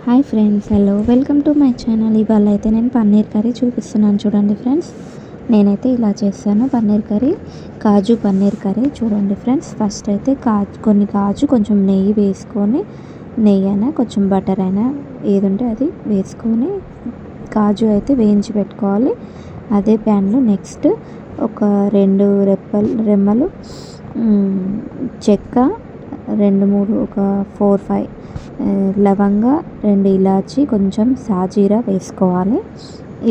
Hi friends, hello, welcome to my channel. ఇవాళ అయితే నేను పన్నీర్ కర్రీ చూపిస్తున్నాను. చూడండి ఫ్రెండ్స్, నేనైతే ఇలా చేస్తాను పన్నీర్ కర్రీ, కాజు పన్నీర్ కర్రీ. చూడండి ఫ్రెండ్స్, ఫస్ట్ అయితే కొన్ని కాజు కొంచెం నెయ్యి వేసుకొని, నెయ్యి అయినా కొంచెం బటర్ అయినా ఏది ఉంటే అది వేసుకొని కాజు అయితే వేయించి పెట్టుకోవాలి. అదే ప్యాన్లో నెక్స్ట్ ఒక 2 రెమ్మలు చెక్క, 2-3 ఒక 4-5 లవంగా, 2 ఇలాచి, కొంచెం సాజీరా వేసుకోవాలి.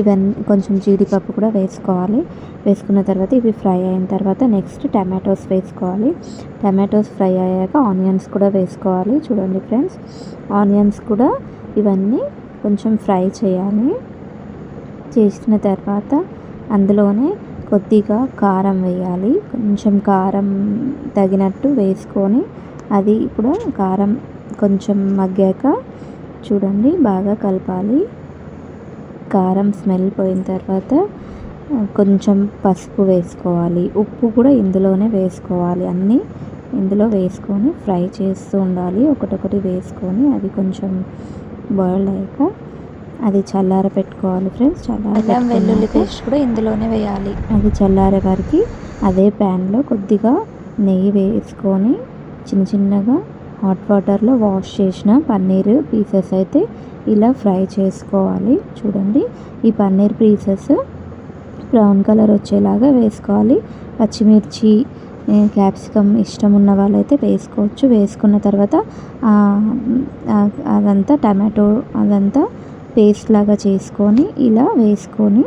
ఇవన్నీ కొంచెం జీడిపప్పు కూడా వేసుకోవాలి. వేసుకున్న తర్వాత ఇవి ఫ్రై అయిన తర్వాత నెక్స్ట్ టమాటోస్ వేసుకోవాలి. టమాటోస్ ఫ్రై అయ్యాక ఆనియన్స్ కూడా వేసుకోవాలి. చూడండి ఫ్రెండ్స్, ఆనియన్స్ కూడా ఇవన్నీ కొంచెం ఫ్రై చేయాలి. చేసిన తర్వాత అందులోనే కొద్దిగా కారం వేయాలి. కొంచెం కారం తగినట్టు వేసుకొని అది కూడా కారం కొంచెం మగ్గాక చూడండి బాగా కలపాలి. కారం స్మెల్ పోయిన తర్వాత కొంచెం పసుపు వేసుకోవాలి. ఉప్పు కూడా ఇందులోనే వేసుకోవాలి. అన్నీ ఇందులో వేసుకొని ఫ్రై చేస్తూ ఉండాలి. ఒకటొకటి వేసుకొని అది కొంచెం బాయిల్ అయ్యాక అది చల్లార పెట్టుకోవాలి ఫ్రెండ్స్. వెల్లుల్లి పేస్ట్ కూడా ఇందులోనే వేయాలి. అది చల్లారే వారికి అదే ప్యాన్లో కొద్దిగా నెయ్యి వేసుకొని చిన్నగా హాట్ వాటర్లో వాష్ చేసిన పన్నీర్ పీసెస్ అయితే ఇలా ఫ్రై చేసుకోవాలి. చూడండి, ఈ పన్నీర్ పీసెస్ బ్రౌన్ కలర్ వచ్చేలాగా వేసుకోవాలి. పచ్చిమిర్చి, క్యాప్సికమ్ ఇష్టం ఉన్న వాళ్ళైతే వేసుకోవచ్చు. వేసుకున్న తర్వాత అదంతా టమాటో అదంతా పేస్ట్ లాగా చేసుకొని ఇలా వేసుకొని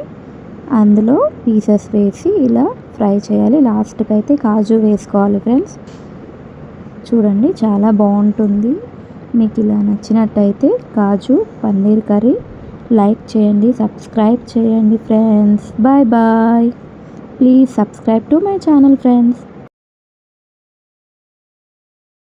అందులో పీసెస్ వేసి ఇలా ఫ్రై చేయాలి. లాస్ట్కి అయితే కాజు వేసుకోవాలి ఫ్రెండ్స్. చూడండి, చాలా బాగుంటుంది. మీకు ఇలా నచ్చినట్టయితే కాజు పన్నీర్ కర్రీ లైక్ చేయండి, సబ్స్క్రైబ్ చేయండి friends. Bye bye. Please subscribe to my channel friends.